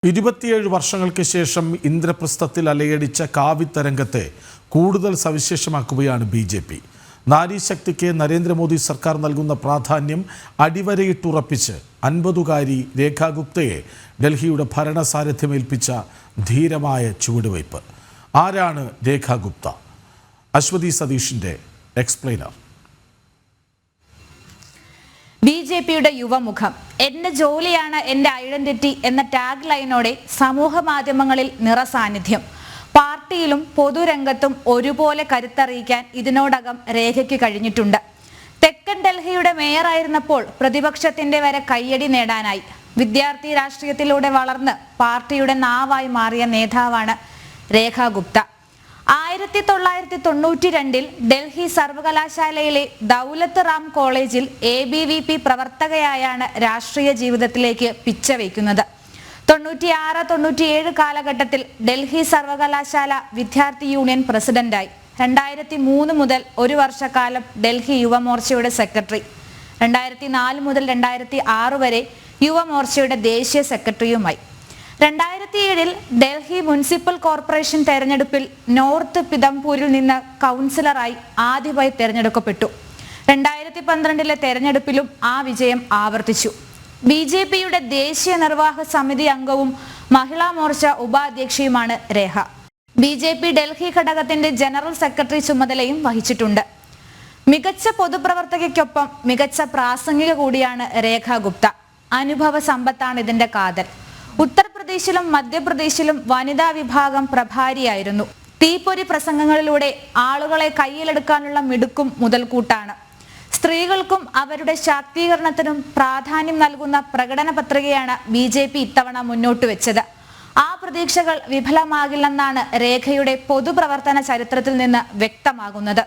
27 വർഷങ്ങൾക്ക് ശേഷം ഇന്ദ്രപ്രസ്ഥത്തിൽ അലയടിച്ച കാവ്യതരംഗത്തെ കൂടുതൽ സവിശേഷമാക്കുകയാണ് ബി.ജെ.പി. നാരീശക്തിക്ക് നരേന്ദ്രമോദി സർക്കാർ നൽകുന്ന പ്രാധാന്യം അടിവരയിട്ടുറപ്പിച്ച് 50-കാരി രേഖ ഗുപ്തയെ ഡൽഹിയുടെ ഭരണസാരഥ്യമേൽപ്പിച്ച ധീരമായ ചുവടുവയ്പ്. ആരാണ് രേഖ ഗുപ്ത? അശ്വതി സതീഷിൻ്റെ എക്സ്പ്ലെയിനർ. ബി.ജെ.പിയുടെ യുവമുഖം, എന്റെ ജോലിയാണ് എന്റെ ഐഡന്റിറ്റി എന്ന ടാഗ് ലൈനോടെ സമൂഹ മാധ്യമങ്ങളിൽ നിറസാന്നിധ്യം. പാർട്ടിയിലും പൊതുരംഗത്തും ഒരുപോലെ കരുത്തറിയിക്കാൻ ഇതിനോടകം രേഖയ്ക്ക് കഴിഞ്ഞിട്ടുണ്ട്. തെക്കൻ ഡൽഹിയുടെ മേയറായിരുന്നപ്പോൾ പ്രതിപക്ഷത്തിന്റെ വരെ കയ്യടി നേടാനായി. വിദ്യാർത്ഥി രാഷ്ട്രീയത്തിലൂടെ വളർന്ന് പാർട്ടിയുടെ നാവായി മാറിയ നേതാവാണ് രേഖ ഗുപ്ത. 1992 ഡൽഹി സർവകലാശാലയിലെ ദൗലത്ത് റാം കോളേജിൽ ABVP പ്രവർത്തകയായാണ് രാഷ്ട്രീയ ജീവിതത്തിലേക്ക് പിച്ചവയ്ക്കുന്നത്. 96-97 കാലഘട്ടത്തിൽ ഡൽഹി സർവകലാശാല വിദ്യാർത്ഥി യൂണിയൻ പ്രസിഡന്റായി. 2003 മുതൽ ഒരു വർഷക്കാലം ഡൽഹി യുവമോർച്ചയുടെ സെക്രട്ടറി. 2004 മുതൽ 2006 വരെ യുവമോർച്ചയുടെ ദേശീയ സെക്രട്ടറിയുമായി. 2007 ഡൽഹി മുനിസിപ്പൽ കോർപ്പറേഷൻ തെരഞ്ഞെടുപ്പിൽ നോർത്ത് പിതംപൂരിൽ നിന്ന് കൗൺസിലറായി ആദ്യമായി തെരഞ്ഞെടുക്കപ്പെട്ടു. 2012 തെരഞ്ഞെടുപ്പിലും ആ വിജയം ആവർത്തിച്ചു. ബി.ജെ.പിയുടെ ദേശീയ നിർവാഹക സമിതി അംഗവും മഹിളാ മോർച്ച ഉപാധ്യക്ഷയുമാണ് രേഖ. ബി.ജെ.പി ഡൽഹി ഘടകത്തിന്റെ ജനറൽ സെക്രട്ടറി ചുമതലയും വഹിച്ചിട്ടുണ്ട്. മികച്ച പൊതുപ്രവർത്തകയ്ക്കൊപ്പം മികച്ച പ്രാസംഗിക കൂടിയാണ് രേഖ ഗുപ്ത. അനുഭവ സമ്പത്താണ് ഇതിന്റെ കാതൽ. ഉത്തർപ്രദേശിലും മധ്യപ്രദേശിലും വനിതാ വിഭാഗം പ്രഭാരിയായിരുന്നു. തീപ്പൊരി പ്രസംഗങ്ങളിലൂടെ ആളുകളെ കയ്യിലെടുക്കാനുള്ള മിടുക്കും മുതൽക്കൂട്ടാണ്. സ്ത്രീകൾക്കും അവരുടെ ശാക്തീകരണത്തിനും പ്രാധാന്യം നൽകുന്ന പ്രകടന പത്രികയാണ് ബി.ജെ.പി ഇത്തവണ മുന്നോട്ട് വെച്ചത്. ആ പ്രതീക്ഷകൾ വിഫലമാകില്ലെന്നാണ് രേഖയുടെ പൊതുപ്രവർത്തന ചരിത്രത്തിൽ നിന്ന് വ്യക്തമാകുന്നത്.